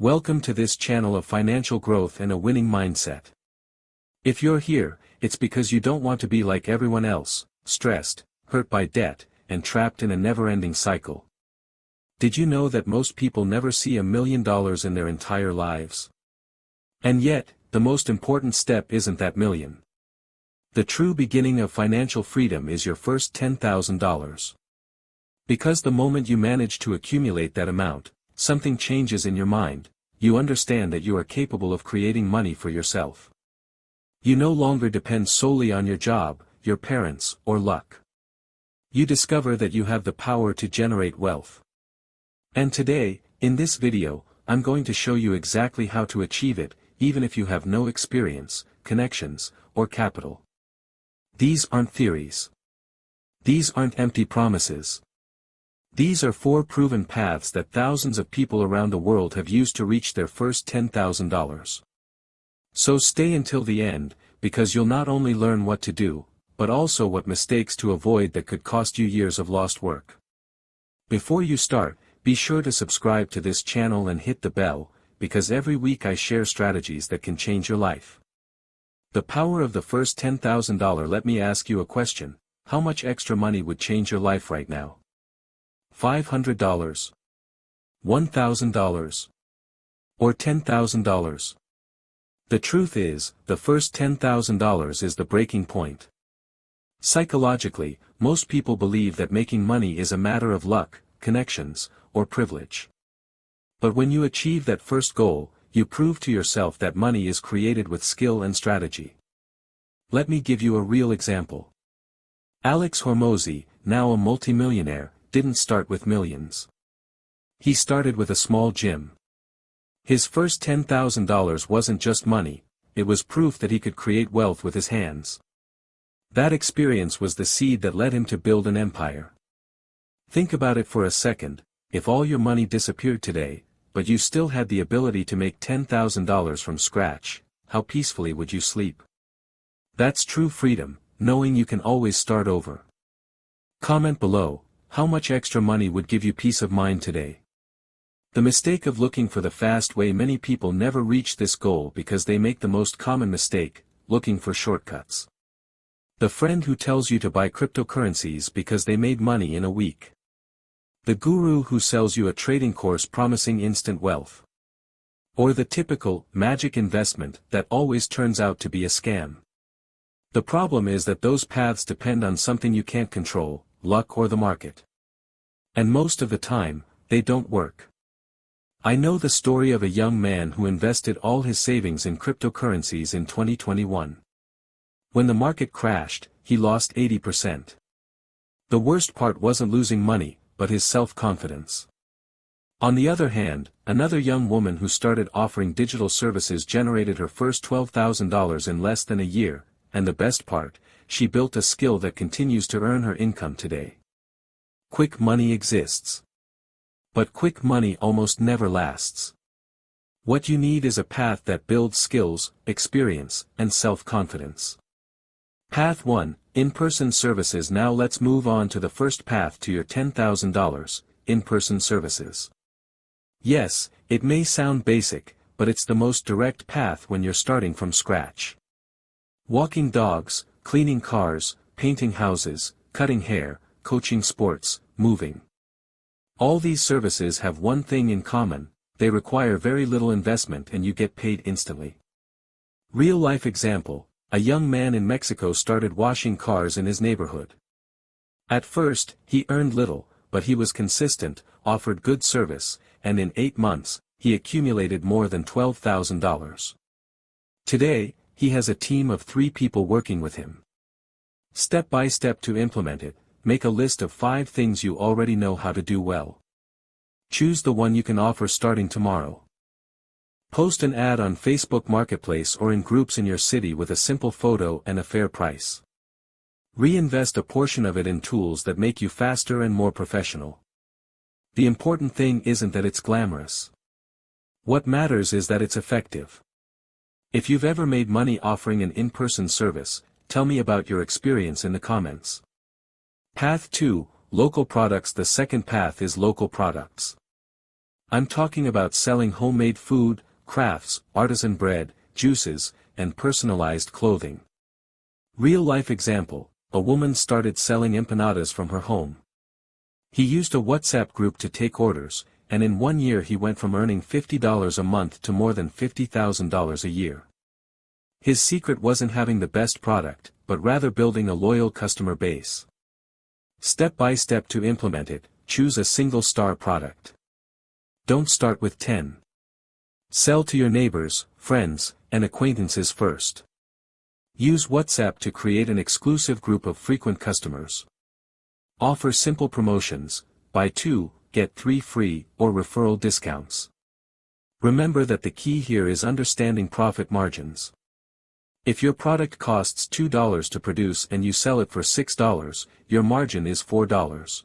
Welcome to this channel of financial growth and a winning mindset. If you're here, it's because you don't want to be like everyone else, stressed, hurt by debt, and trapped in a never-ending cycle. Did you know that most people never see $1 million in their entire lives? And yet, the most important step isn't that million. The true beginning of financial freedom is your first $10,000. Because the moment you manage to accumulate that amount, something changes in your mind. You understand that you are capable of creating money for yourself. You no longer depend solely on your job, your parents, or luck. You discover that you have the power to generate wealth. And today, in this video, I'm going to show you exactly how to achieve it, even if you have no experience, connections, or capital. These aren't theories. These aren't empty promises. These are 4 proven paths that thousands of people around the world have used to reach their first $10,000. So stay until the end, because you'll not only learn what to do, but also what mistakes to avoid that could cost you years of lost work. Before you start, be sure to subscribe to this channel and hit the bell, because every week I share strategies that can change your life. The power of the first $10,000. Let me ask you a question. How much extra money would change your life right now? $500, $1,000, or $10,000. The truth is, the first $10,000 is the breaking point. Psychologically, most people believe that making money is a matter of luck, connections, or privilege. But when you achieve that first goal, you prove to yourself that money is created with skill and strategy. Let me give you a real example. Alex Hormozi, now a multimillionaire, didn't start with millions. He started with a small gym. His first $10,000 wasn't just money, it was proof that he could create wealth with his hands. That experience was the seed that led him to build an empire. Think about it for a second. If all your money disappeared today, but you still had the ability to make $10,000 from scratch, how peacefully would you sleep? That's true freedom, knowing you can always start over. Comment below. How much extra money would give you peace of mind today? The mistake of looking for the fast way. Many people never reach this goal because they make the most common mistake, looking for shortcuts. The friend who tells you to buy cryptocurrencies because they made money in a week. The guru who sells you a trading course promising instant wealth. Or the typical, magic investment that always turns out to be a scam. The problem is that those paths depend on something you can't control, luck or the market. And most of the time, they don't work. I know the story of a young man who invested all his savings in cryptocurrencies in 2021. When the market crashed, he lost 80%. The worst part wasn't losing money, but his self-confidence. On the other hand, another young woman who started offering digital services generated her first $12,000 in less than a year, and the best part, she built a skill that continues to earn her income today. Quick money exists. But quick money almost never lasts. What you need is a path that builds skills, experience, and self-confidence. Path 1, in-person services. Now let's move on to the first path to your $10,000, in-person services. Yes, it may sound basic, but it's the most direct path when you're starting from scratch. Walking dogs, cleaning cars, painting houses, cutting hair, coaching sports, moving. All these services have one thing in common: they require very little investment and you get paid instantly. Real-life example: a young man in Mexico started washing cars in his neighborhood. At first, he earned little, but he was consistent, offered good service, and in 8 months, he accumulated more than $12,000. Today, he has a team of 3 people working with him. Step by step to implement it, make a list of 5 things you already know how to do well. Choose the one you can offer starting tomorrow. Post an ad on Facebook Marketplace or in groups in your city with a simple photo and a fair price. Reinvest a portion of it in tools that make you faster and more professional. The important thing isn't that it's glamorous. What matters is that it's effective. If you've ever made money offering an in-person service, tell me about your experience in the comments. Path 2, local products. The second path is local products. I'm talking about selling homemade food, crafts, artisan bread, juices, and personalized clothing. Real-life example, a woman started selling empanadas from her home. He used a WhatsApp group to take orders, and in 1 year he went from earning $50 a month to more than $50,000 a year. His secret wasn't having the best product, but rather building a loyal customer base. Step by step to implement it, choose a single-star product. Don't start with 10. Sell to your neighbors, friends, and acquaintances first. Use WhatsApp to create an exclusive group of frequent customers. Offer simple promotions, buy 2, get 3 free, or referral discounts. Remember that the key here is understanding profit margins. If your product costs $2 to produce and you sell it for $6, your margin is $4.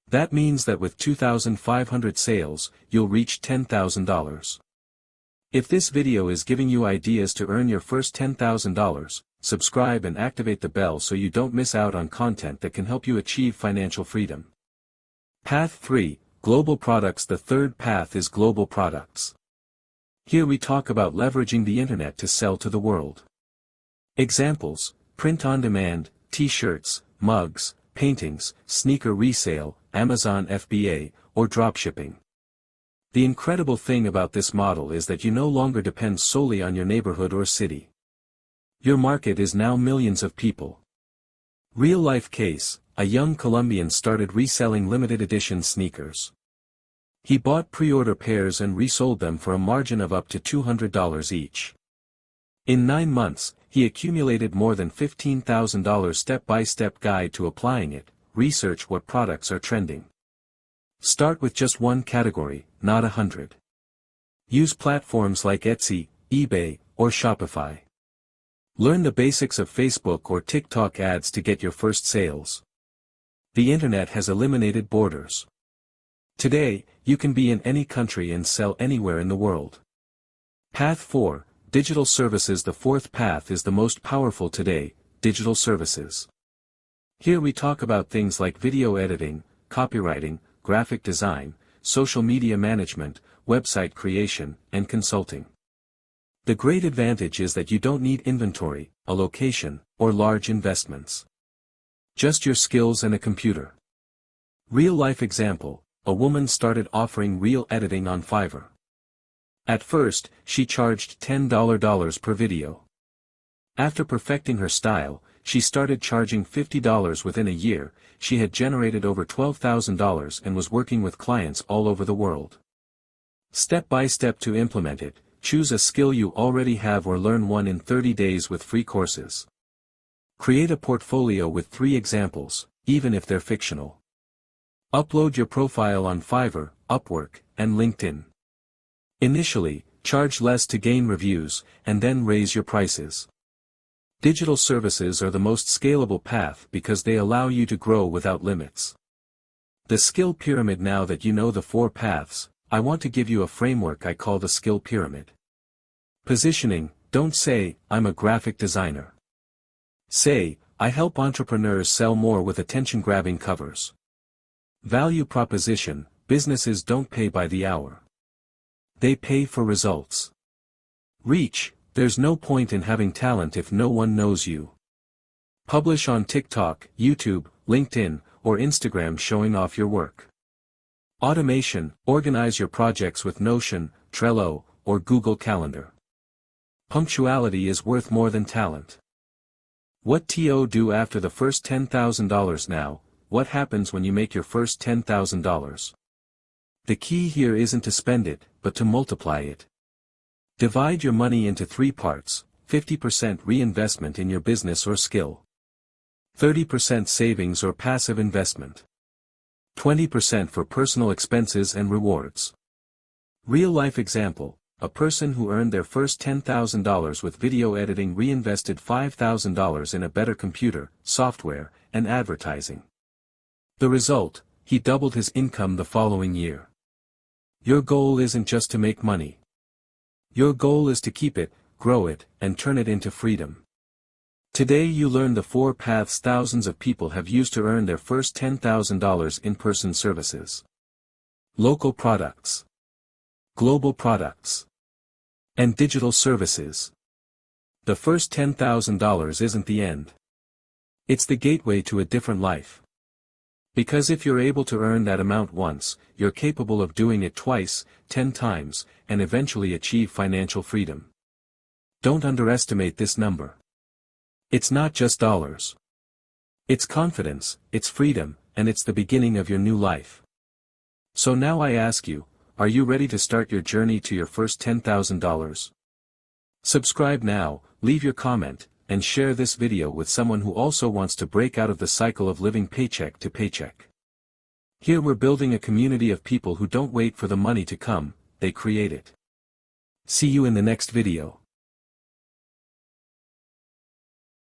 That means that with 2,500 sales, you'll reach $10,000. If this video is giving you ideas to earn your first $10,000, subscribe and activate the bell so you don't miss out on content that can help you achieve financial freedom. Path 3, Global Products. The third path is global products. Here we talk about leveraging the internet to sell to the world. Examples: print on demand, t-shirts, mugs, paintings, sneaker resale, Amazon FBA, or dropshipping. The incredible thing about this model is that you no longer depend solely on your neighborhood or city. Your market is now millions of people. Real-life case, a young Colombian started reselling limited edition sneakers. He bought pre-order pairs and resold them for a margin of up to $200 each. In 9 months, he accumulated more than $15,000. Step-by-step guide to applying it. Research what products are trending. Start with just one category, not 100. Use platforms like Etsy, eBay, or Shopify. Learn the basics of Facebook or TikTok ads to get your first sales. The internet has eliminated borders. Today, you can be in any country and sell anywhere in the world. Path 4, Digital Services. The fourth path is the most powerful today, digital services. Here we talk about things like video editing, copywriting, graphic design, social media management, website creation, and consulting. The great advantage is that you don't need inventory, a location, or large investments. Just your skills and a computer. Real-life example, a woman started offering reel editing on Fiverr. At first, she charged $10 per video. After perfecting her style, she started charging $50 within a year. She had generated over $12,000 and was working with clients all over the world. Step by step to implement it. Choose a skill you already have or learn one in 30 days with free courses. Create a portfolio with 3 examples, even if they're fictional. Upload your profile on Fiverr, Upwork, and LinkedIn. Initially, charge less to gain reviews, and then raise your prices. Digital services are the most scalable path because they allow you to grow without limits. The skill pyramid. Now that you know the 4 paths, I want to give you a framework I call the skill pyramid. Positioning. Don't say, I'm a graphic designer. Say, I help entrepreneurs sell more with attention-grabbing covers. Value proposition. Businesses don't pay by the hour. They pay for results. Reach. There's no point in having talent if no one knows you. Publish on TikTok, YouTube, LinkedIn, or Instagram showing off your work. Automation. Organize your projects with Notion, Trello, or Google Calendar. Punctuality is worth more than talent. What to do after the first $10,000? Now, what happens when you make your first $10,000? The key here isn't to spend it, but to multiply it. Divide your money into 3 parts, 50% reinvestment in your business or skill. 30% savings or passive investment. 20% for personal expenses and rewards. Real-life example, a person who earned their first $10,000 with video editing reinvested $5,000 in a better computer, software, and advertising. The result, he doubled his income the following year. Your goal isn't just to make money. Your goal is to keep it, grow it, and turn it into freedom. Today you learn the 4 paths thousands of people have used to earn their first $10,000 in-person services. Local products. global products, and digital services. The first $10,000 isn't the end. It's the gateway to a different life. Because if you're able to earn that amount once, you're capable of doing it twice, 10 times, and eventually achieve financial freedom. Don't underestimate this number. It's not just dollars. It's confidence, it's freedom, and it's the beginning of your new life. So now I ask you, are you ready to start your journey to your first $10,000? Subscribe now, leave your comment, and share this video with someone who also wants to break out of the cycle of living paycheck to paycheck. Here we're building a community of people who don't wait for the money to come, they create it. See you in the next video.